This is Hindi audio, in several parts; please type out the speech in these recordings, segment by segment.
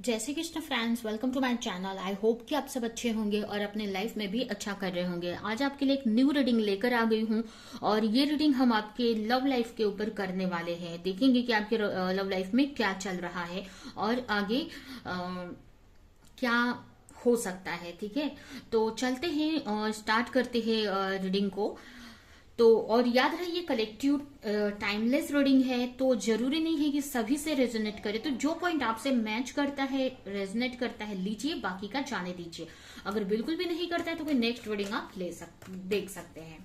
जय Shri Krishna friends, welcome to my channel. I hope कि आप सब अच्छे होंगे और अपने लाइफ में भी अच्छा कर रहे होंगे। आज आपके लिए एक न्यू रीडिंग लेकर आ गई हूँ और ये रीडिंग हम आपके लव लाइफ के ऊपर करने वाले हैं। देखेंगे कि आपके लव लाइफ में क्या चल रहा है और आगे क्या हो सकता है। ठीक है, तो चलते हैं और स्टार्ट करते हैं रीडिंग को। तो और याद रहे ये कलेक्टिव टाइमलेस रीडिंग है, तो जरूरी नहीं है कि सभी से रेजोनेट करे। तो जो पॉइंट आपसे मैच करता है, रेजोनेट करता है, लीजिए, बाकी का जाने दीजिए। अगर बिल्कुल भी नहीं करता है तो कोई नेक्स्ट रीडिंग आप देख सकते हैं।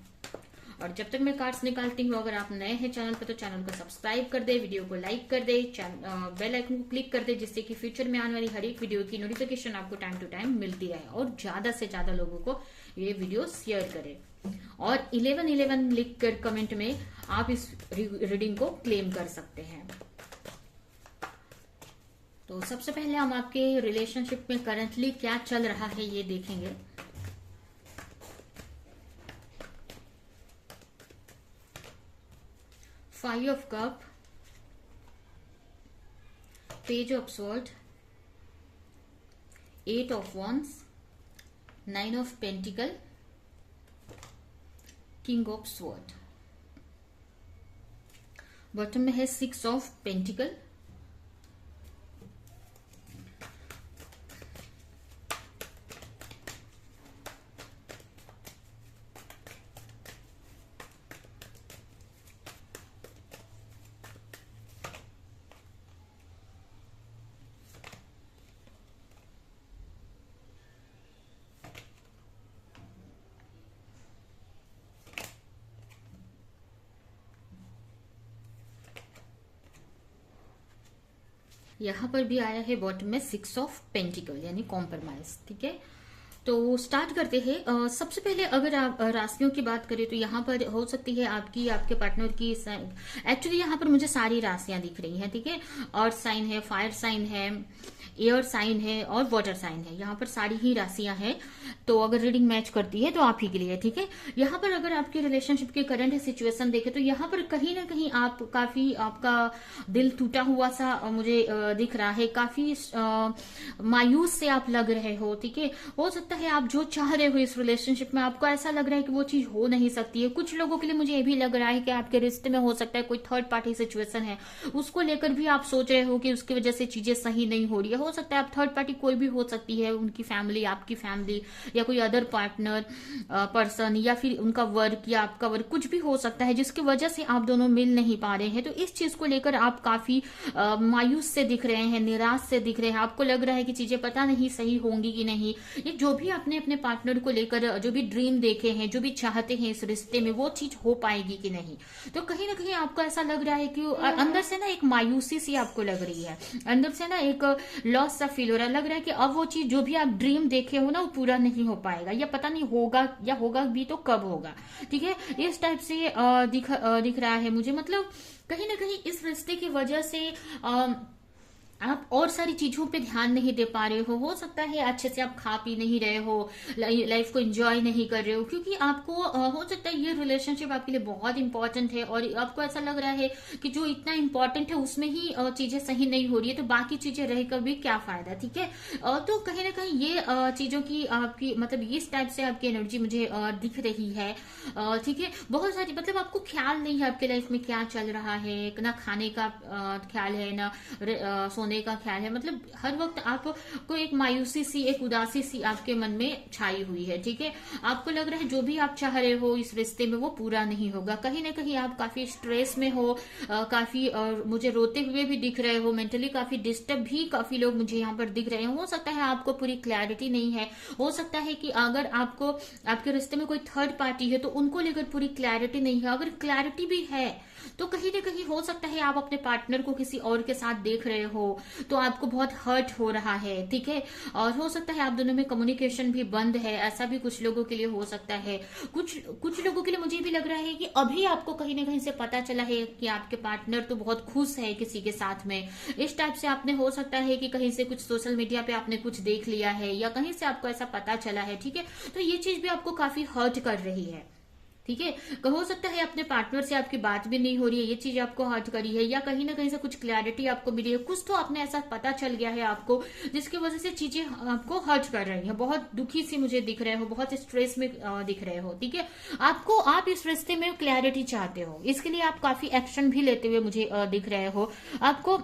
और जब तक मैं कार्ड्स निकालती हूँ, अगर आप नए हैं चैनल पर तो चैनल को सब्सक्राइब कर दे, वीडियो को लाइक कर दे, बेल आइकन को क्लिक कर दे, जिससे कि फ्यूचर में आने वाली हर एक वीडियो की नोटिफिकेशन आपको टाइम टू टाइम मिलती रहे और ज्यादा से ज्यादा लोगों को ये वीडियो शेयर करें। और 1111 लिख कर कमेंट में आप इस रीडिंग को क्लेम कर सकते हैं। तो सबसे पहले हम आपके रिलेशनशिप में करंटली क्या चल रहा है ये देखेंगे। Five of cup, page of sword, eight of wands, nine of pentacle, king of sword. Bottom में है सिक्स ऑफ पेंटिकल, यहां पर भी आया है बॉटम में सिक्स ऑफ पेंटिकल यानी कॉम्प्रोमाइज। ठीक है, तो स्टार्ट करते हैं। सबसे पहले अगर आप राशियों की बात करें तो यहाँ पर हो सकती है आपकी आपके पार्टनर की, एक्चुअली यहाँ पर मुझे सारी राशियां दिख रही हैं। ठीक है, अर्थ साइन है, फायर साइन है, एयर साइन है और वाटर साइन है। यहाँ पर सारी ही राशियां हैं। तो अगर रीडिंग मैच करती है तो आप ही के लिए। ठीक है, यहाँ पर अगर आपके रिलेशनशिप की करंट सिचुएशन देखे तो यहाँ पर कहीं ना कहीं आप काफी, आपका दिल टूटा हुआ सा मुझे दिख रहा है। काफी मायूस से आप लग रहे हो। ठीक है, हो सकता है आप जो चाह रहे हो इस रिलेशनशिप में, आपको ऐसा लग रहा है कि वो चीज हो नहीं सकती है। कुछ लोगों के लिए मुझे ये भी लग रहा है कि आपके रिश्ते में हो सकता है कोई थर्ड पार्टी सिचुएशन है, उसको लेकर भी आप सोच रहे हो कि उसकी वजह से चीजें सही नहीं हो रही है। हो सकता है आप थर्ड पार्टी कोई भी हो सकती है, उनकी फैमिली, आपकी फैमिली, या कोई अदर पार्टनर पर्सन, या फिर उनका वर्क या आपका वर्क, कुछ भी हो सकता है जिसकी वजह से आप दोनों मिल नहीं पा रहे हैं। तो इस चीज को लेकर आप काफी मायूस से दिख रहे हैं, निराश से दिख रहे हैं। आपको लग रहा है कि चीजें पता नहीं सही होंगी कि नहीं। ये जो भी आपने अपने पार्टनर को लेकर जो भी ड्रीम देखे हैं, जो भी चाहते हैं इस रिश्ते में, वो चीज हो पाएगी कि नहीं। तो कहीं ना कहीं आपको ऐसा लग रहा है कि अंदर से ना एक मायूसी सी आपको लग रही है, अंदर से ना एक लॉस सा फील हो रहा है। लग रहा है कि अब वो चीज जो भी आप ड्रीम देखे हो ना, वो पूरा नहीं हो पाएगा, या पता नहीं होगा, या होगा भी तो कब होगा। ठीक है, इस टाइप से दिख रहा है मुझे। मतलब कहीं ना कहीं इस रिश्ते की वजह से आप और सारी चीजों पे ध्यान नहीं दे पा रहे हो सकता है अच्छे से आप खा पी नहीं रहे हो, लाइफ को एंजॉय नहीं कर रहे हो, क्योंकि आपको हो सकता है ये रिलेशनशिप आपके लिए बहुत इंपॉर्टेंट है और आपको ऐसा लग रहा है कि जो इतना इंपॉर्टेंट है उसमें ही चीजें सही नहीं हो रही है, तो बाकी चीजें रहकर भी क्या फायदा। ठीक है, तो कहीं ना कहीं ये चीजों की आपकी, मतलब इस टाइप से आपकी एनर्जी मुझे दिख रही है। ठीक है, बहुत सारी, मतलब आपको ख्याल नहीं है आपके लाइफ में क्या चल रहा है, ना खाने का ख्याल है, ना सोने का ख्याल है। मतलब हर वक्त आपको एक मायूसी सी, एक उदासी सी आपके मन में छाई हुई है। ठीक है, आपको लग रहा है जो भी आप चाह रहे हो इस रिश्ते में वो पूरा नहीं होगा। कहीं ना कहीं आप काफी स्ट्रेस में हो, काफी मुझे रोते हुए भी दिख रहे हो, मेंटली काफी डिस्टर्ब भी काफी लोग मुझे यहाँ पर दिख रहे हैं। हो सकता है आपको पूरी क्लैरिटी नहीं है, हो सकता है कि अगर आपको आपके रिश्ते में कोई थर्ड पार्टी है तो उनको लेकर पूरी क्लैरिटी नहीं है। अगर क्लैरिटी भी है तो कहीं ना कहीं हो सकता है आप अपने पार्टनर को किसी और के साथ देख रहे हो, तो आपको बहुत हर्ट हो रहा है। ठीक है, और हो सकता है आप दोनों में कम्युनिकेशन भी बंद है, ऐसा भी कुछ लोगों के लिए हो सकता है। कुछ लोगों के लिए मुझे भी लग रहा है कि अभी आपको कहीं ना कहीं से पता चला है कि आपके पार्टनर तो बहुत खुश है किसी के साथ में। इस टाइप से आपने, हो सकता है कि कहीं से कुछ सोशल मीडिया पे आपने कुछ देख लिया है, या कहीं से आपको ऐसा पता चला है। ठीक है, तो ये चीज भी आपको काफी हर्ट कर रही है। ठीक है। हो सकता है अपने पार्टनर से आपकी बात भी नहीं हो रही है, ये चीज आपको हर्ट करी है, या कहीं ना कहीं से कुछ क्लैरिटी आपको मिली है, कुछ तो आपने ऐसा पता चल गया है आपको जिसकी वजह से चीजें आपको हर्ट कर रही है, बहुत दुखी सी मुझे दिख रहे हो, बहुत स्ट्रेस में दिख रहे हो। ठीक है, आप इस रिश्ते में क्लैरिटी चाहते हो, इसके लिए आप काफी एक्शन भी लेते हुए मुझे दिख रहे हो। आपको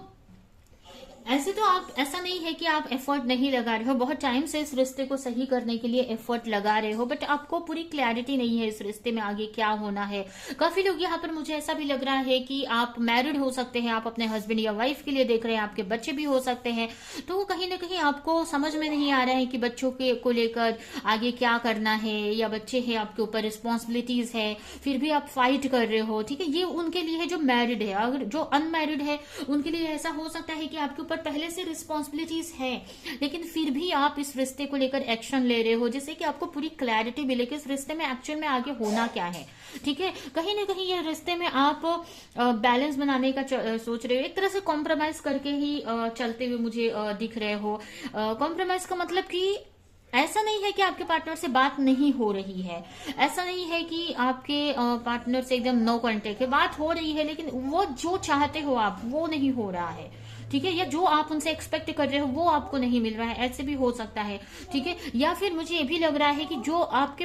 ऐसे तो आप, ऐसा नहीं है कि आप एफर्ट नहीं लगा रहे हो, बहुत टाइम से इस रिश्ते को सही करने के लिए एफर्ट लगा रहे हो, बट आपको पूरी क्लैरिटी नहीं है इस रिश्ते में आगे क्या होना है। काफी लोग यहाँ पर, मुझे ऐसा भी लग रहा है कि आप मैरिड हो सकते हैं, आप अपने हस्बैंड या वाइफ के लिए देख रहे हैं, आपके बच्चे भी हो सकते हैं, तो कहीं ना कहीं आपको समझ में नहीं आ रहा है कि बच्चों के को लेकर आगे क्या करना है, या बच्चे हैं आपके ऊपर, रिस्पॉन्सिबिलिटीज है, फिर भी आप फाइट कर रहे हो। ठीक है, ये उनके लिए है जो मैरिड है। अगर जो अनमैरिड है उनके लिए ऐसा हो सकता है कि आपके ऊपर पहले से रिस्पॉन्सिबिलिटीज है, लेकिन फिर भी आप इस रिश्ते को लेकर एक्शन ले रहे हो, जिससे कि आपको पूरी क्लैरिटी मिले कि इस रिश्ते में एक्चुअल में आगे होना क्या है। ठीक है, कहीं ना कहीं ये रिश्ते में आप बैलेंस बनाने का सोच रहे हो, एक तरह से कॉम्प्रोमाइज करके ही चलते हुए मुझे दिख रहे हो। कॉम्प्रोमाइज का मतलब कि ऐसा नहीं है कि आपके पार्टनर से बात नहीं हो रही है, ऐसा नहीं है कि आपके पार्टनर से एकदम नो कांटेक्ट है, बात हो रही है, लेकिन वो जो चाहते हो आप वो नहीं हो रहा है। ठीक है, या जो आप उनसे एक्सपेक्ट कर रहे हो वो आपको नहीं मिल रहा है, ऐसे भी हो सकता है। ठीक है, या फिर मुझे ये भी लग रहा है कि जो आप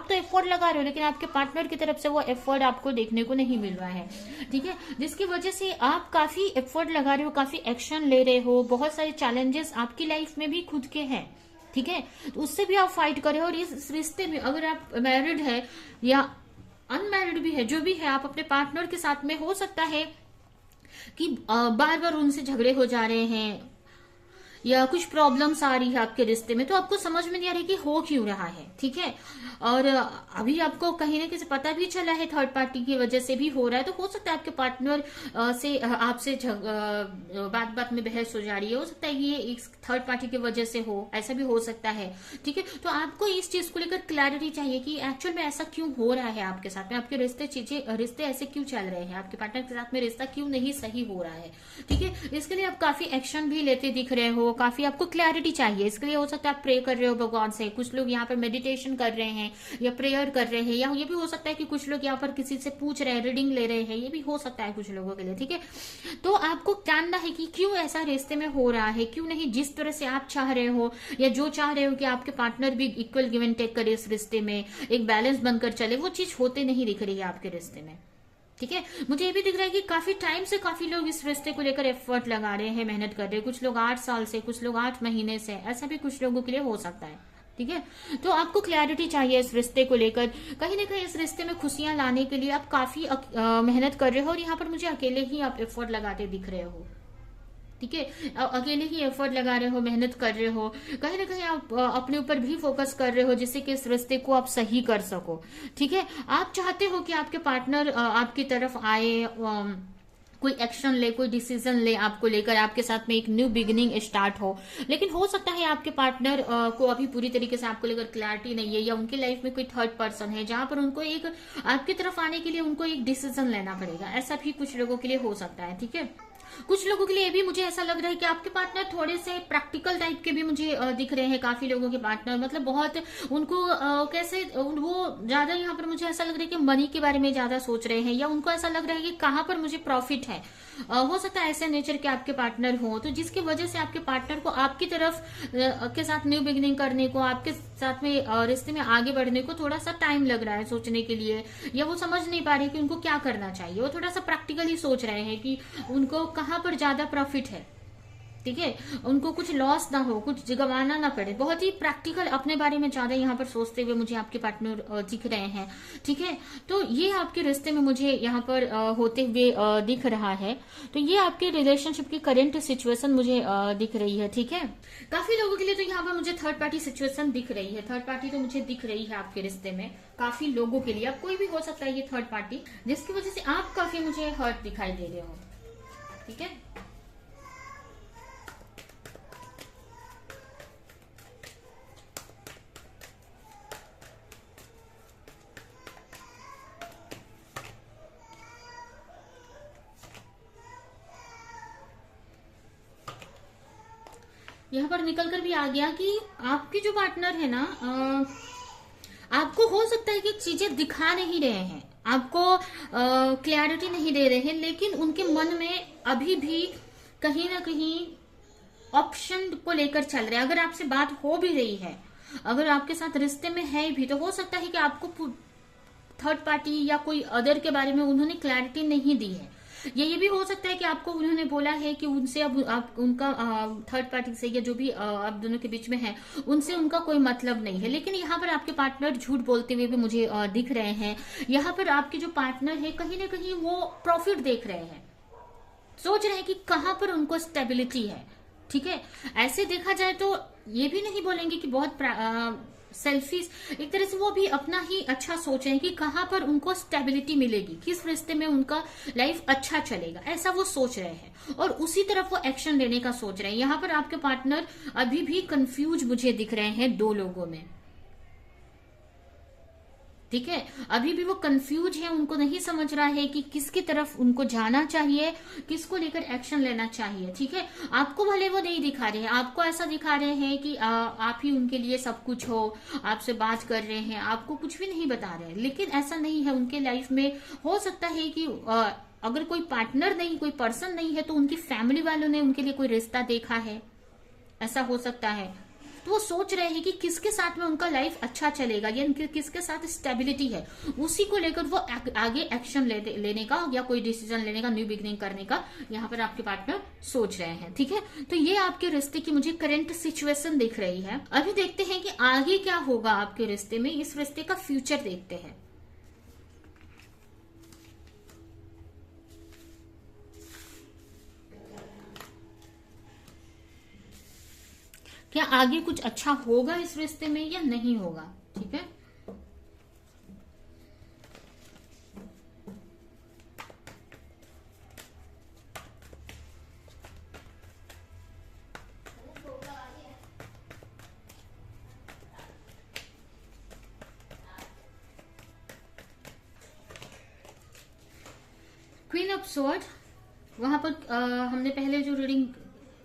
तो एफर्ट लगा रहे हो, लेकिन आपके पार्टनर की तरफ से वो एफर्ट आपको देखने को नहीं मिल रहा है। ठीक है, जिसकी वजह से आप काफी एफर्ट लगा रहे हो, काफी एक्शन ले रहे हो, बहुत सारे चैलेंजेस आपकी लाइफ में भी खुद के हैं। ठीक है, तो उससे भी आप फाइट कर रहे हो, और इस रिश्ते में अगर आप मैरिड है या अनमैरिड भी है, जो भी है, आप अपने पार्टनर के साथ में हो सकता है कि बार बार उनसे झगड़े हो जा रहे हैं, या कुछ प्रॉब्लम्स आ रही है आपके रिश्ते में, तो आपको समझ में नहीं आ रही कि हो क्यों रहा है। ठीक है, और अभी आपको कहीं ना कहीं से पता भी चला है थर्ड पार्टी की वजह से भी हो रहा है, तो हो सकता है आपके पार्टनर से आपसे बात बात में बहस हो जा रही है, हो सकता है ये एक थर्ड पार्टी की वजह से हो, ऐसा भी हो सकता है। ठीक है, तो आपको इस चीज को लेकर क्लैरिटी चाहिए कि एक्चुअल में ऐसा क्यों हो रहा है आपके साथ में, आपके रिश्ते ऐसे क्यों चल रहे हैं, आपके पार्टनर के साथ में रिश्ता क्यों नहीं सही हो रहा है। ठीक है, इसके लिए आप काफी एक्शन भी लेते दिख रहे हो, काफी आपको क्लैरिटी चाहिए। इसके लिए हो सकता है आप प्रे कर रहे हो भगवान से, कुछ लोग यहाँ पर मेडिटेशन कर रहे हैं या प्रेयर कर रहे हैं, या ये भी हो सकता है कि कुछ लोग यहाँ पर किसी से पूछ रहे हैं, रीडिंग ले रहे हैं, ये भी हो सकता है कुछ लोगों के लिए। ठीक है, तो आपको जानना है कि क्यों ऐसा रिश्ते में हो रहा है, क्यों नहीं जिस तरह से आप चाह रहे हो, या जो चाह रहे हो कि आपके पार्टनर भी इक्वल गिव एंड टेक करे, इस रिश्ते में एक बैलेंस बनकर चले, वो चीज होते नहीं दिख रही है आपके रिश्ते में। ठीक है, मुझे ये भी दिख रहा है कि काफी टाइम से काफी लोग इस रिश्ते को लेकर एफर्ट लगा रहे हैं, मेहनत कर रहे हैं, कुछ लोग 8 साल से, कुछ लोग 8 महीने से, ऐसा भी कुछ लोगों के लिए हो सकता है। ठीक है, तो आपको क्लैरिटी चाहिए इस रिश्ते को लेकर, कहीं ना कहीं इस रिश्ते में खुशियां लाने के लिए आप काफी मेहनत कर रहे हो, और यहाँ पर मुझे अकेले ही आप एफर्ट लगाते दिख रहे हो। ठीक है, अकेले ही एफर्ट लगा रहे हो, मेहनत कर रहे हो, कहीं ना कहीं आप अपने ऊपर भी फोकस कर रहे हो, जिससे कि इस रिश्ते को आप सही कर सको। ठीक है, आप चाहते हो कि आपके पार्टनर आपकी तरफ आए, कोई एक्शन ले, कोई डिसीजन ले आपको लेकर, आपके साथ में एक न्यू बिगिनिंग स्टार्ट हो, लेकिन हो सकता है आपके पार्टनर को अभी पूरी तरीके से आपको लेकर क्लैरिटी नहीं है, या उनकी लाइफ में कोई थर्ड पर्सन है जहां पर उनको एक आपकी तरफ आने के लिए उनको एक डिसीजन लेना पड़ेगा, ऐसा भी कुछ लोगों के लिए हो सकता है। ठीक है, कुछ लोगों के लिए भी मुझे ऐसा लग रहा है कि आपके पार्टनर थोड़े से प्रैक्टिकल टाइप के भी मुझे दिख रहे हैं। काफी लोगों के पार्टनर मतलब बहुत उनको कैसे वो ज्यादा, यहाँ पर मुझे ऐसा लग रहा है कि मनी के बारे में ज्यादा सोच रहे हैं, या उनको ऐसा लग रहा है कि कहाँ पर मुझे प्रॉफिट है। हो सकता है ऐसे नेचर के आपके पार्टनर हो, तो जिसकी वजह से आपके पार्टनर को आपकी तरफ के साथ न्यू बिगिनिंग करने को, आपके साथ में रिश्ते में आगे बढ़ने को थोड़ा सा टाइम लग रहा है सोचने के लिए, या वो समझ नहीं पा रहे कि उनको क्या करना चाहिए, वो थोड़ा सा प्रैक्टिकली सोच रहे हैं कि उनको कहाँ पर ज्यादा प्रॉफिट है। ठीक है, उनको कुछ लॉस ना हो, कुछ गंवाना ना पड़े, बहुत ही प्रैक्टिकल अपने बारे में ज्यादा यहाँ पर सोचते हुए मुझे आपके पार्टनर दिख रहे हैं। ठीक है, तो ये आपके रिश्ते में मुझे यहाँ पर होते हुए दिख रहा है। तो ये आपके रिलेशनशिप की करंट सिचुएशन मुझे दिख रही है। ठीक है, काफी लोगों के लिए तो यहाँ पर मुझे थर्ड पार्टी सिचुएशन दिख रही है, थर्ड पार्टी तो मुझे दिख रही है आपके रिश्ते में काफी लोगों के लिए। अब कोई भी हो सकता है ये थर्ड पार्टी, जिसकी वजह से आप काफी मुझे हर्ट दिखाई दे रहे हो। ठीक है, यहाँ पर निकल कर भी आ गया कि आपकी जो पार्टनर है ना, आपको हो सकता है कि चीजें दिखा नहीं रहे हैं, आपको क्लैरिटी नहीं दे रहे हैं, लेकिन उनके मन में अभी भी कहीं ना कहीं ऑप्शन को लेकर चल रहे हैं। अगर आपसे बात हो भी रही है, अगर आपके साथ रिश्ते में है भी, तो हो सकता है कि आपको थर्ड पार्टी या कोई अदर के बारे में उन्होंने क्लैरिटी नहीं दी है। ये भी हो सकता है कि आपको उन्होंने बोला है कि उनसे अब आप उनका थर्ड पार्टी से या जो भी आप दोनों के बीच में है उनसे उनका कोई मतलब नहीं है। लेकिन यहाँ पर आपके पार्टनर झूठ बोलते हुए भी मुझे दिख रहे हैं। यहाँ पर आपके जो पार्टनर है कहीं ना कहीं वो प्रॉफिट देख रहे हैं, सोच रहे हैं कि कहां पर उनको स्टेबिलिटी है। ठीक है, ऐसे देखा जाए तो ये भी नहीं बोलेंगे कि बहुत सेल्फिश, एक तरह से वो भी अपना ही अच्छा सोच रहे हैं कि कहां पर उनको स्टेबिलिटी मिलेगी, किस रिश्ते में उनका लाइफ अच्छा चलेगा, ऐसा वो सोच रहे हैं और उसी तरफ वो एक्शन लेने का सोच रहे हैं। यहाँ पर आपके पार्टनर अभी भी कंफ्यूज मुझे दिख रहे हैं दो लोगों में। ठीक है, अभी भी वो कंफ्यूज है, उनको नहीं समझ रहा है कि किसकी तरफ उनको जाना चाहिए, किसको लेकर एक्शन लेना चाहिए। ठीक है, आपको भले वो नहीं दिखा रहे हैं, आपको ऐसा दिखा रहे हैं कि आप ही उनके लिए सब कुछ हो, आपसे बात कर रहे हैं, आपको कुछ भी नहीं बता रहे हैं, लेकिन ऐसा नहीं है। उनके लाइफ में हो सकता है कि अगर कोई पार्टनर नहीं, कोई पर्सन नहीं है, तो उनकी फैमिली वालों ने उनके लिए कोई रिश्ता देखा है, ऐसा हो सकता है। तो वो सोच रहे हैं कि किसके साथ में उनका लाइफ अच्छा चलेगा या किसके साथ स्टेबिलिटी है, उसी को लेकर वो आगे एक्शन लेने का या कोई डिसीजन लेने का, न्यू बिगनिंग करने का यहाँ पर आपके पार्टनर सोच रहे हैं। ठीक है, तो ये आपके रिश्ते की मुझे करंट सिचुएशन दिख रही है। अभी देखते हैं कि आगे क्या होगा आपके रिश्ते में, इस रिश्ते का फ्यूचर देखते हैं। क्या आगे कुछ अच्छा होगा इस रिश्ते में या नहीं होगा। ठीक है, क्वीन ऑफ स्वॉर्ड, वहां पर हमने पहले जो रीडिंग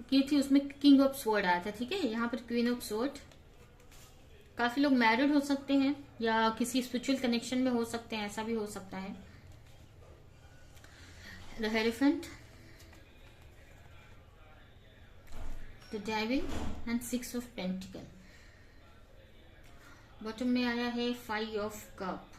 की थी उसमें किंग ऑफ स्वॉर्ड आया था। ठीक है, यहाँ पर क्वीन ऑफ स्वॉर्ड, काफी लोग मैरिड हो सकते हैं या किसी स्पिरिचुअल कनेक्शन में हो सकते हैं, ऐसा भी हो सकता है। The hierophant, the devil and 6 of pentacle. Bottom में आया है 5 ऑफ कप।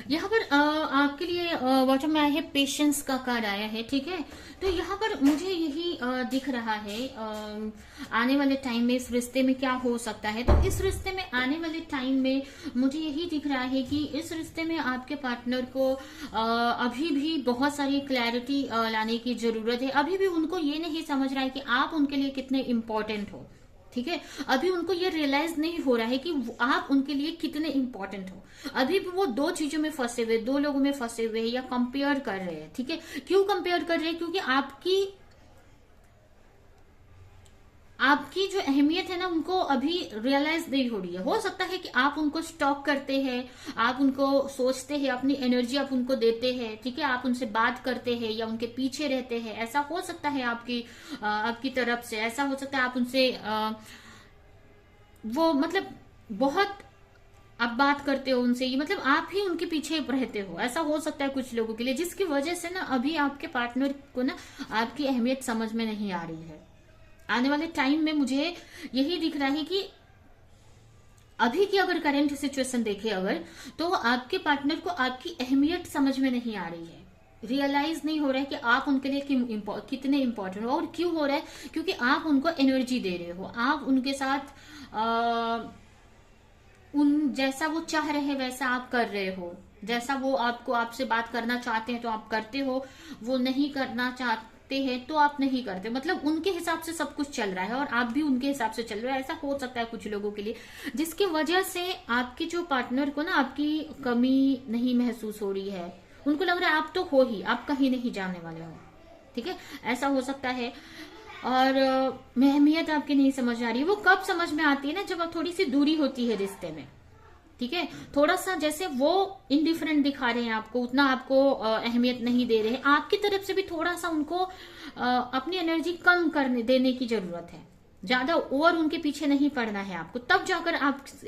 यहाँ पर आपके लिए बॉटम में आया है पेशेंस का कार्ड आया है। ठीक है, तो यहाँ पर मुझे यही दिख रहा है आने वाले टाइम में इस रिश्ते में क्या हो सकता है। तो इस रिश्ते में आने वाले टाइम में मुझे यही दिख रहा है कि इस रिश्ते में आपके पार्टनर को अभी भी बहुत सारी क्लैरिटी लाने की जरूरत है। अभी भी उनको ये नहीं समझ रहा है कि आप उनके लिए कितने इम्पोर्टेंट हो। ठीक है, अभी उनको ये रियलाइज नहीं हो रहा है कि आप उनके लिए कितने इंपॉर्टेंट हो। अभी भी वो दो चीजों में फंसे हुए, दो लोगों में फंसे हुए हैं या कंपेयर कर रहे हैं। ठीक है, क्यों कंपेयर कर रहे हैं, क्योंकि आपकी जो अहमियत है ना उनको अभी रियलाइज नहीं हो रही है। हो सकता है कि आप उनको स्टॉक करते हैं, आप उनको सोचते हैं, अपनी एनर्जी आप उनको देते हैं। ठीक है, आप उनसे बात करते हैं या उनके पीछे रहते हैं, ऐसा हो सकता है आपकी तरफ से। ऐसा हो सकता है आप उनसे वो मतलब बहुत आप बात करते हो उनसे, मतलब आप ही उनके पीछे रहते हो, ऐसा हो सकता है कुछ लोगों के लिए, जिसकी वजह से ना अभी आपके पार्टनर को ना आपकी अहमियत समझ में नहीं आ रही है। आने वाले टाइम में मुझे यही दिख रहा है कि अभी की अगर करंट सिचुएशन देखे अगर, तो आपके पार्टनर को आपकी अहमियत समझ में नहीं आ रही है, रियलाइज नहीं हो रहा है कि आप उनके लिए कितने इंपॉर्टेंट हो। और क्यों हो रहा है, क्योंकि आप उनको एनर्जी दे रहे हो, आप उनके साथ उन जैसा वो चाह रहे हैं वैसा आप कर रहे हो, जैसा वो आपसे बात करना चाहते हैं तो आप करते हो, वो नहीं करना चाहते हैं तो आप नहीं करते। मतलब उनके हिसाब से सब कुछ चल रहा है और आप भी उनके हिसाब से चल रहे हो। ऐसा हो सकता है कुछ लोगों के लिए, जिसकी वजह से आपके जो पार्टनर को ना आपकी कमी नहीं महसूस हो रही है, उनको लग रहा है आप तो हो ही, आप कहीं नहीं जाने वाले हो, ठीक है, ऐसा हो सकता है। और मैं अहमियत आपकी नहीं समझ आ रही है, वो कब समझ में आती है ना, जब आप थोड़ी सी दूरी होती है रिश्ते में, ठीक है, थोड़ा सा जैसे वो इनडिफरेंट दिखा रहे हैं आपको, उतना आपको अहमियत नहीं दे रहे हैं, आपकी तरफ से भी थोड़ा सा उनको अपनी एनर्जी कम करने देने की जरूरत है, ज्यादा ओवर उनके पीछे नहीं पड़ना है आपको, तब जाकर आपकी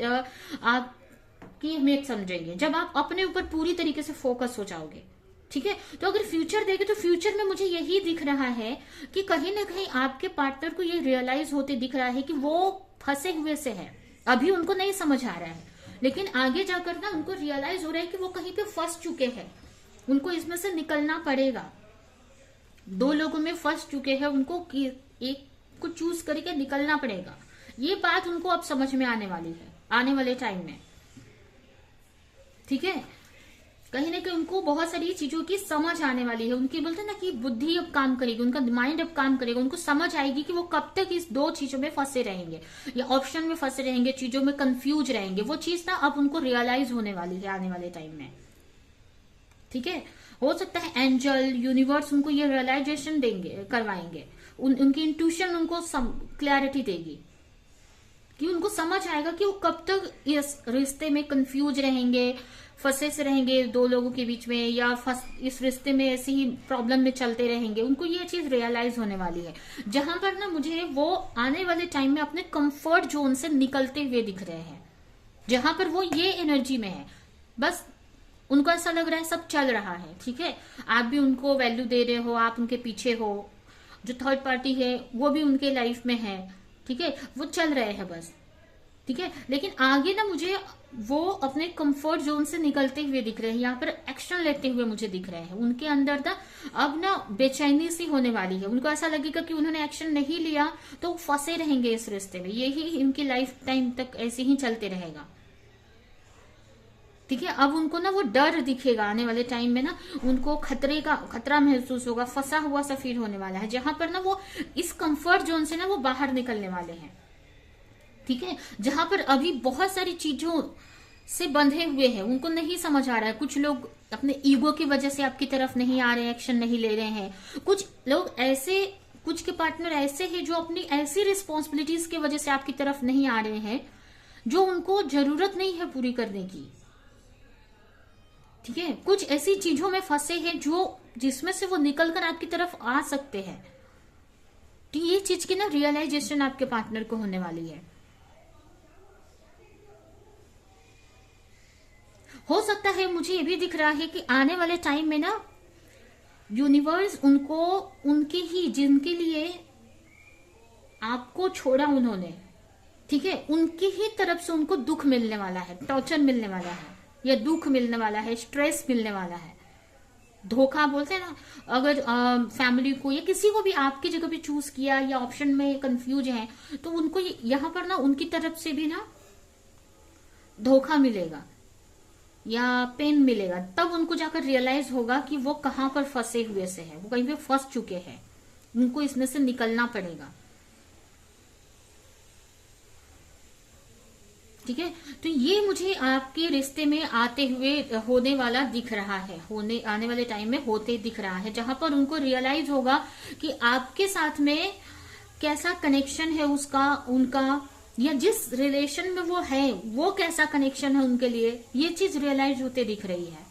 अहमियत समझेंगे, जब आप अपने ऊपर पूरी तरीके से फोकस हो जाओगे, ठीक है। तो अगर फ्यूचर देखे तो फ्यूचर में मुझे यही दिख रहा है कि कहीं ना कहीं आपके पार्टनर को ये रियलाइज होते दिख रहा है कि वो फंसे हुए से है, अभी उनको नहीं समझ आ रहा है, लेकिन आगे जाकर ना उनको रियलाइज हो रहा है कि वो कहीं पे फंस चुके हैं, उनको इसमें से निकलना पड़ेगा, दो लोगों में फंस चुके हैं, उनको एक को चूज करके निकलना पड़ेगा, ये बात उनको अब समझ में आने वाली है आने वाले टाइम में, ठीक है। कहीं ना कहीं उनको बहुत सारी चीजों की समझ आने वाली है, उनकी बोलते हैं ना कि बुद्धि अब काम करेगी, उनका माइंड अब काम करेगा, उनको समझ आएगी कि वो कब तक इस दो चीजों में फंसे रहेंगे या ऑप्शन में फंसे रहेंगे, चीजों में कंफ्यूज रहेंगे, वो चीज ना अब उनको रियलाइज होने वाली है आने वाले टाइम में, ठीक है। हो सकता है एंजल यूनिवर्स उनको ये रियलाइजेशन देंगे, करवाएंगे, उनकी इंट्यूशन उनको क्लैरिटी देगी कि उनको समझ आएगा कि वो कब तक इस रिश्ते में कंफ्यूज रहेंगे, फंसे से रहेंगे दो लोगों के बीच में, या इस रिश्ते में ऐसी ही प्रॉब्लम में चलते रहेंगे, उनको ये चीज रियलाइज होने वाली है, जहां पर ना मुझे वो आने वाले टाइम में अपने कंफर्ट जोन से निकलते हुए दिख रहे हैं, जहां पर वो ये एनर्जी में है, बस उनको ऐसा लग रहा है सब चल रहा है, ठीक है, आप भी उनको वैल्यू दे रहे हो, आप उनके पीछे हो, जो थर्ड पार्टी है वो भी उनके लाइफ में है, ठीक है, वो चल रहे हैं बस, ठीक है। लेकिन आगे ना मुझे वो अपने कंफर्ट जोन से निकलते हुए दिख रहे हैं, यहाँ पर एक्शन लेते हुए मुझे दिख रहे हैं, उनके अंदर ना अब ना बेचैनी सी होने वाली है, उनको ऐसा लगेगा कि उन्होंने एक्शन नहीं लिया तो फंसे रहेंगे इस रिश्ते में, यही उनकी लाइफ टाइम तक ऐसे ही चलते रहेगा, ठीक है। अब उनको ना वो डर दिखेगा आने वाले टाइम में ना, उनको खतरा महसूस होगा, फंसा हुआ सा फील होने वाला है, जहां पर ना वो इस कंफर्ट जोन से ना वो बाहर निकलने वाले हैं, ठीक है, जहां पर अभी बहुत सारी चीजों से बंधे हुए हैं, उनको नहीं समझ आ रहा है, कुछ लोग अपने ईगो की वजह से आपकी तरफ नहीं आ रहे हैं, एक्शन नहीं ले रहे हैं, कुछ लोग ऐसे, कुछ के पार्टनर ऐसे हैं जो अपनी ऐसी रिस्पॉन्सिबिलिटीज की वजह से आपकी तरफ नहीं आ रहे हैं जो उनको जरूरत नहीं है पूरी करने की, ठीक है, कुछ ऐसी चीजों में फंसे हैं जो जिसमें से वो निकलकर आपकी तरफ आ सकते हैं, तो ये चीज की ना रियलाइजेशन आपके पार्टनर को होने वाली है। हो सकता है मुझे ये भी दिख रहा है कि आने वाले टाइम में ना यूनिवर्स उनको उनके ही जिनके लिए आपको छोड़ा उन्होंने, ठीक है, उनकी ही तरफ से उनको दुख मिलने वाला है, टॉर्चर मिलने वाला है, या दुख मिलने वाला है, स्ट्रेस मिलने वाला है, धोखा बोलते हैं ना, अगर फैमिली को या किसी को भी आपकी जगह पे चूज किया या ऑप्शन में कंफ्यूज है, तो उनको यहाँ पर ना उनकी तरफ से भी ना धोखा मिलेगा या पेन मिलेगा, तब उनको जाकर रियलाइज होगा कि वो कहां पर फंसे हुए से है, वो कहीं पे फंस चुके हैं, उनको इसमें से निकलना पड़ेगा, ठीक है। तो ये मुझे आपके रिश्ते में आते हुए होने वाला दिख रहा है, होने आने वाले टाइम में होते दिख रहा है, जहां पर उनको रियलाइज होगा कि आपके साथ में कैसा कनेक्शन है उसका, उनका, या जिस रिलेशन में वो है वो कैसा कनेक्शन है उनके लिए, ये चीज रियलाइज होते दिख रही है।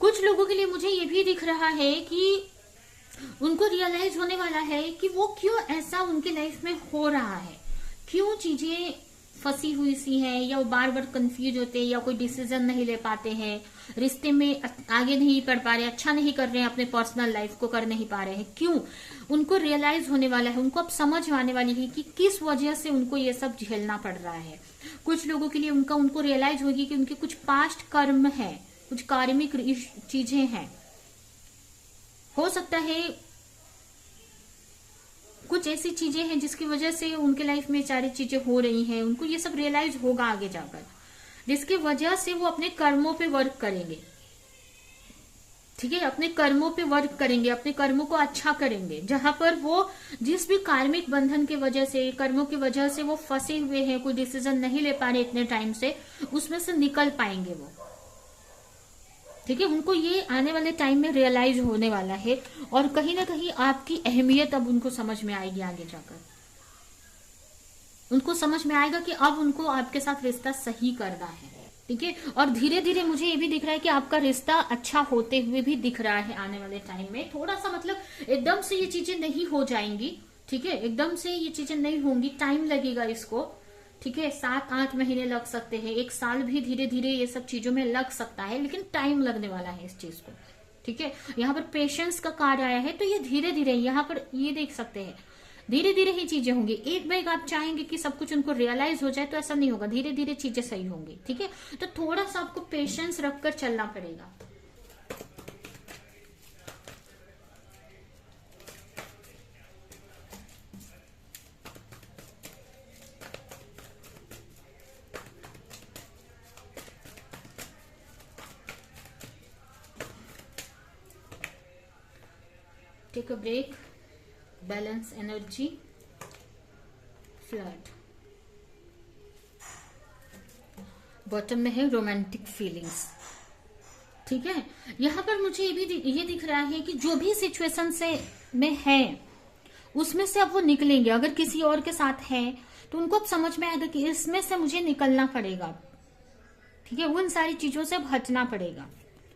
कुछ लोगों के लिए मुझे ये भी दिख रहा है कि उनको रियलाइज होने वाला है कि वो क्यों ऐसा उनके लाइफ में हो रहा है, क्यों चीजें फंसी हुई सी हैं, या वो बार बार कंफ्यूज होते हैं, या कोई डिसीजन नहीं ले पाते हैं, रिश्ते में आगे नहीं बढ़ पा रहे, अच्छा नहीं कर रहे हैं, अपने पर्सनल लाइफ को कर नहीं पा रहे हैं, क्यों, उनको रियलाइज होने वाला है, उनको अब समझ आने वाली है कि किस वजह से उनको ये सब झेलना पड़ रहा है। कुछ लोगों के लिए उनको रियलाइज होगी कि उनके कुछ पास्ट कर्म है, कुछ कार्मिक चीजें हैं, हो सकता है कुछ ऐसी चीजें हैं जिसकी वजह से उनके लाइफ में सारी चीजें हो रही हैं, उनको ये सब रियलाइज होगा आगे जाकर, जिसकी वजह से वो अपने कर्मों पे वर्क करेंगे, ठीक है, अपने कर्मों पे वर्क करेंगे, अपने कर्मों को अच्छा करेंगे। जहां पर वो जिस भी कार्मिक बंधन की वजह से, कर्मों की वजह से वो फंसे हुए हैं, कोई डिसीजन नहीं ले पा रहे इतने टाइम से, उसमें से निकल पाएंगे वो। ठीक है, उनको ये आने वाले टाइम में रियलाइज होने वाला है, और कहीं ना कहीं आपकी अहमियत अब उनको समझ में आएगी। आगे जाकर उनको समझ में आएगा कि अब उनको आपके साथ रिश्ता सही करना है। ठीक है, और धीरे धीरे मुझे ये भी दिख रहा है कि आपका रिश्ता अच्छा होते हुए भी दिख रहा है आने वाले टाइम में। थोड़ा सा मतलब एकदम से ये चीजें नहीं हो जाएंगी। ठीक है, एकदम से ये चीजें नहीं होंगी, टाइम लगेगा इसको। ठीक है, 7-8 महीने लग सकते हैं, 1 साल भी धीरे धीरे ये सब चीजों में लग सकता है, लेकिन टाइम लगने वाला है इस चीज को। ठीक है, यहाँ पर पेशेंस का कार्ड आया है, तो ये धीरे धीरे, यहाँ पर ये देख सकते हैं धीरे धीरे ही चीजें होंगी। एक बार आप चाहेंगे कि सब कुछ उनको रियलाइज हो जाए तो ऐसा नहीं होगा, धीरे धीरे चीजें सही होंगी। ठीक है, तो थोड़ा सा आपको पेशेंस रखकर चलना पड़ेगा। Take a break, balance energy, flood. Bottom में है रोमांटिक फीलिंग्स। ठीक है, यहाँ पर मुझे ये दिख रहा है कि जो भी सिचुएशन से में है उसमें से अब वो निकलेंगे। अगर किसी और के साथ है तो उनको अब समझ में आएगा कि इसमें से मुझे निकलना पड़ेगा। ठीक है, उन सारी चीजों से अब हटना पड़ेगा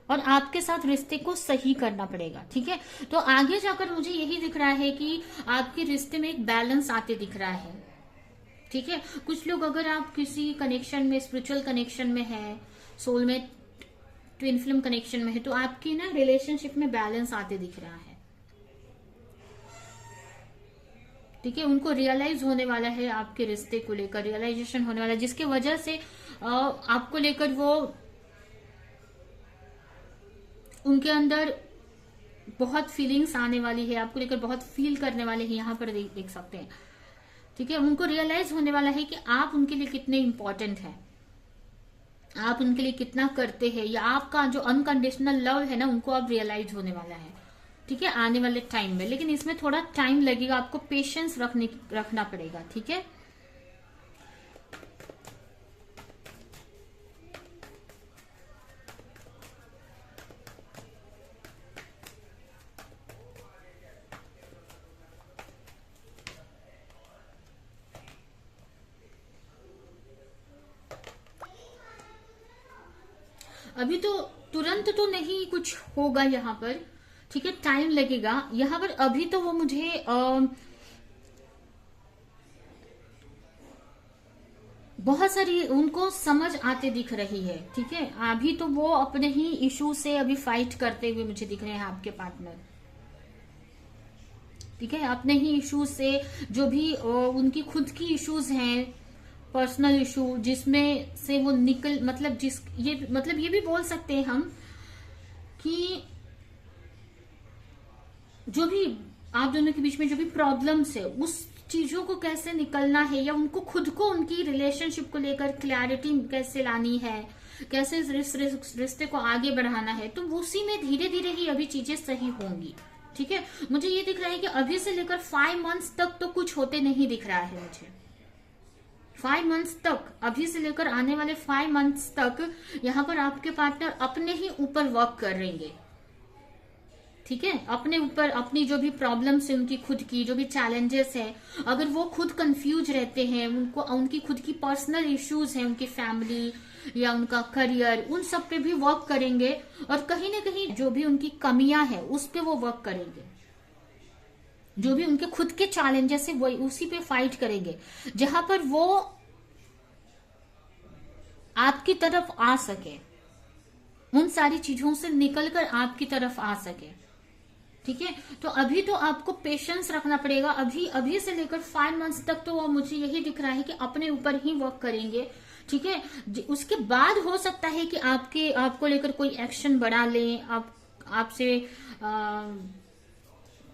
और आपके साथ रिश्ते को सही करना पड़ेगा। ठीक है, तो आगे जाकर मुझे यही दिख रहा है कि आपके रिश्ते में एक बैलेंस आते दिख रहा है। ठीक है, कुछ लोग अगर आप किसी कनेक्शन में, स्पिरिचुअल कनेक्शन में है, सोलमेट ट्विन फ्लेम कनेक्शन में है, तो आपकी ना रिलेशनशिप में बैलेंस आते दिख रहा है। ठीक है, उनको रियलाइज होने वाला है, आपके रिश्ते को लेकर रियलाइजेशन होने वाला है, जिसके वजह से आपको लेकर वो, उनके अंदर बहुत फीलिंग्स आने वाली है, आपको लेकर बहुत फील करने वाले हैं। यहाँ पर देख सकते हैं। ठीक है, उनको रियलाइज होने वाला है कि आप उनके लिए कितने इंपॉर्टेंट हैं, आप उनके लिए कितना करते हैं, या आपका जो अनकंडीशनल लव है ना, उनको अब रियलाइज होने वाला है। ठीक है, आने वाले टाइम में, लेकिन इसमें थोड़ा टाइम लगेगा, आपको पेशेंस रखना पड़ेगा। ठीक है, अभी तो तुरंत तो नहीं कुछ होगा यहाँ पर। ठीक है, टाइम लगेगा यहाँ पर। अभी तो वो मुझे बहुत सारी उनको समझ आते दिख रही है। ठीक है, अभी तो वो अपने ही इशू से अभी फाइट करते हुए मुझे दिख रहे हैं आपके पार्टनर। ठीक है, अपने ही इशू से, जो भी उनकी खुद की इश्यूज हैं, पर्सनल इशू, जिसमें से वो निकल, मतलब ये भी बोल सकते हैं हम कि जो भी आप दोनों के बीच में जो भी प्रॉब्लम्स है, उस चीजों को कैसे निकलना है, या उनको खुद को उनकी रिलेशनशिप को लेकर क्लैरिटी कैसे लानी है, कैसे इस रिश्ते को आगे बढ़ाना है, तो उसी में धीरे धीरे ही अभी चीजें सही होंगी। ठीक है, मुझे ये दिख रहा है कि अभी से लेकर 5 मंथ्स तक तो कुछ होते नहीं दिख रहा है मुझे। 5 मंथ्स तक, अभी से लेकर आने वाले 5 मंथ्स तक यहाँ पर आपके पार्टनर अपने ही ऊपर वर्क कर रहेंगे। ठीक है, अपने ऊपर, अपनी जो भी प्रॉब्लम्स है, उनकी खुद की जो भी चैलेंजेस है, अगर वो खुद कंफ्यूज रहते हैं, उनको उनकी खुद की पर्सनल इश्यूज हैं, उनकी फैमिली या उनका करियर, उन सब पे भी वर्क करेंगे, और कहीं ना कहीं जो भी उनकी कमियां हैं उस पे वो वर्क करेंगे। जो भी उनके खुद के चैलेंजेस है वो उसी पे फाइट करेंगे, जहां पर वो आपकी तरफ आ सके, उन सारी चीजों से निकलकर आपकी तरफ आ सके। ठीक है, तो अभी तो आपको पेशेंस रखना पड़ेगा। अभी से लेकर 5 मंथ्स तक तो मुझे यही दिख रहा है कि अपने ऊपर ही वर्क करेंगे। ठीक है, उसके बाद हो सकता है कि आपको लेकर कोई एक्शन बढ़ा लें,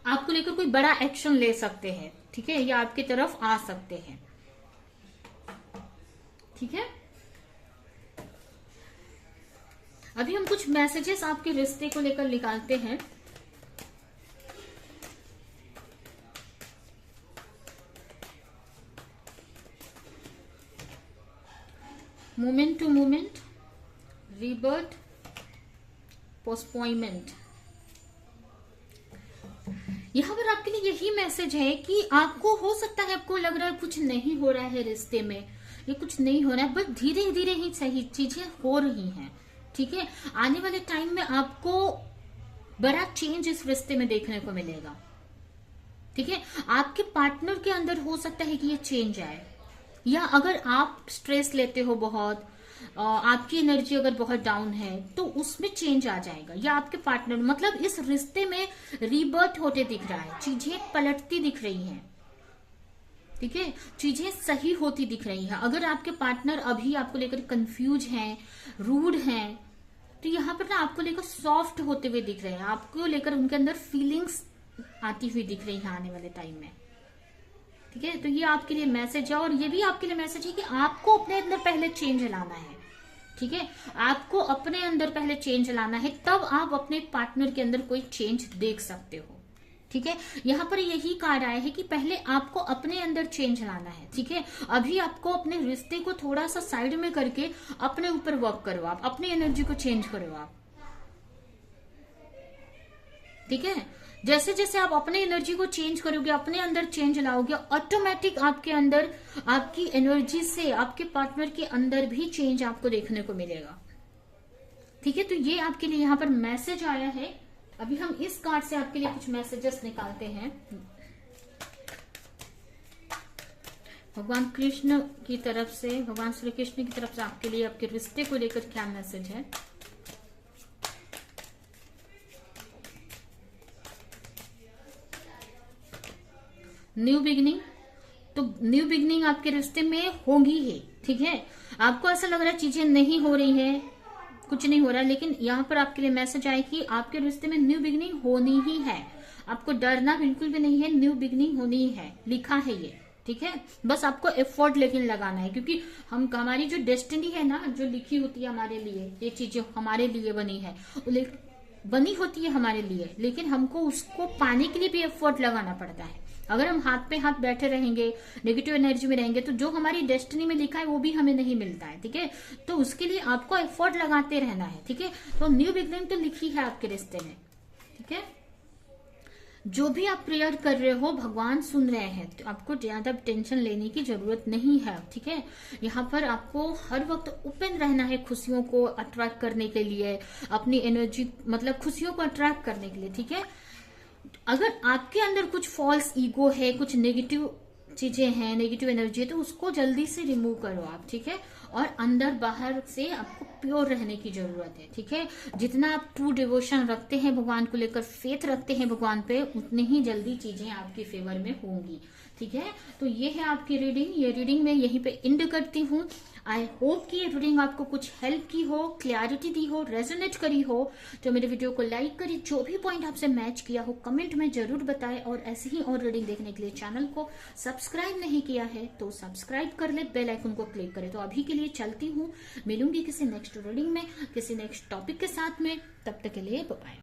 आपको लेकर कोई बड़ा एक्शन ले सकते हैं। ठीक है, या आपकी तरफ आ सकते हैं। ठीक है, अभी हम कुछ मैसेजेस आपके रिश्ते को लेकर निकालते हैं। Moment to moment, rebirth, postponement. यहाँ पर आपके लिए यही मैसेज है कि आपको हो सकता है, आपको लग रहा है कुछ नहीं हो रहा है रिश्ते में, ये कुछ नहीं हो रहा है, बट धीरे धीरे ही सही चीजें हो रही हैं। ठीक है, आने वाले टाइम में आपको बड़ा चेंज इस रिश्ते में देखने को मिलेगा। ठीक है, आपके पार्टनर के अंदर हो सकता है कि ये चेंज आए, या अगर आप स्ट्रेस लेते हो बहुत, आपकी एनर्जी अगर बहुत डाउन है तो उसमें चेंज आ जाएगा, या आपके पार्टनर, मतलब इस रिश्ते में रीबर्थ होते दिख रहा है, चीजें पलटती दिख रही हैं। ठीक है, चीजें सही होती दिख रही हैं। अगर आपके पार्टनर अभी आपको लेकर कंफ्यूज हैं, रूड हैं, तो यहाँ पर ना आपको लेकर सॉफ्ट होते हुए दिख रहे हैं, आपको लेकर उनके अंदर फीलिंग्स आती हुई दिख रही है आने वाले टाइम में। ठीक है, तो ये आपके लिए मैसेज है, और ये भी आपके लिए मैसेज है कि आपको अपने अंदर पहले चेंज लाना है। ठीक है, आपको अपने अंदर पहले चेंज लाना है, तब आप अपने पार्टनर के अंदर कोई चेंज देख सकते हो। ठीक है, यहाँ पर यही कार्ड आया है कि पहले आपको अपने अंदर चेंज लाना है। ठीक है, अभी आपको अपने रिश्ते को थोड़ा सा साइड में करके अपने ऊपर वर्क करो, आप अपनी एनर्जी को चेंज करो आप। ठीक है, जैसे जैसे आप अपने एनर्जी को चेंज करोगे, अपने अंदर चेंज लाओगे, ऑटोमेटिक आपके अंदर, आपकी एनर्जी से आपके पार्टनर के अंदर भी चेंज आपको देखने को मिलेगा। ठीक है, तो ये आपके लिए यहाँ पर मैसेज आया है। अभी हम इस कार्ड से आपके लिए कुछ मैसेजेस निकालते हैं। भगवान कृष्ण की तरफ से, भगवान श्री कृष्ण की तरफ से आपके लिए आपके रिश्ते को लेकर क्या मैसेज है। न्यू बिगिनिंग, तो न्यू बिगिनिंग आपके रिश्ते में होगी ही। ठीक है, आपको ऐसा लग रहा है चीजें नहीं हो रही है, कुछ नहीं हो रहा है, लेकिन यहाँ पर आपके लिए मैसेज आए कि आपके रिश्ते में न्यू बिगिनिंग होनी ही है। आपको डरना बिल्कुल भी नहीं है, न्यू बिगिनिंग होनी ही है, लिखा है ये। ठीक है, बस आपको एफर्ट लेकिन लगाना है, क्योंकि हमारी जो डेस्टिनी है ना, जो लिखी होती है हमारे लिए, ये चीजें हमारे लिए बनी है, बनी होती है हमारे लिए, लेकिन हमको उसको पाने के लिए भी एफर्ट लगाना पड़ता है। अगर हम हाथ पे हाथ बैठे रहेंगे, नेगेटिव एनर्जी में रहेंगे, तो जो हमारी डेस्टिनी में लिखा है वो भी हमें नहीं मिलता है। ठीक है, तो उसके लिए आपको एफर्ट लगाते रहना है। ठीक है, तो न्यू बिगिनिंग तो लिखी है आपके रिश्ते में। ठीक है, जो भी आप प्रेयर कर रहे हो भगवान सुन रहे हैं, तो आपको ज्यादा टेंशन लेने की जरूरत नहीं है। ठीक है, यहाँ पर आपको हर वक्त ओपन रहना है खुशियों को अट्रैक्ट करने के लिए, अपनी एनर्जी, मतलब खुशियों को अट्रैक्ट करने के लिए। ठीक है, अगर आपके अंदर कुछ फॉल्स ईगो है, कुछ नेगेटिव चीजें हैं, नेगेटिव एनर्जी है, तो उसको जल्दी से रिमूव करो आप। ठीक है, और अंदर बाहर से आपको प्योर रहने की जरूरत है। ठीक है, जितना आप ट्रू डिवोशन रखते हैं भगवान को लेकर, फेथ रखते हैं भगवान पे, उतनी ही जल्दी चीजें आपके फेवर में होंगी। ठीक है, तो ये है आपकी रीडिंग। ये रीडिंग मैं यहीं पे एंड करती हूँ। आई होप कि ये रीडिंग आपको कुछ हेल्प की हो, क्लैरिटी दी हो, रेजोनेट करी हो। तो मेरे वीडियो को लाइक करिए, जो भी पॉइंट आपसे मैच किया हो कमेंट में जरूर बताएं, और ऐसे ही और रीडिंग देखने के लिए चैनल को सब्सक्राइब नहीं किया है तो सब्सक्राइब कर ले, बेल आइकन को क्लिक करें। तो अभी के लिए चलती हूँ, मिलूंगी किसी नेक्स्ट रीडिंग में, किसी नेक्स्ट टॉपिक के साथ में। तब तक के लिए बाय।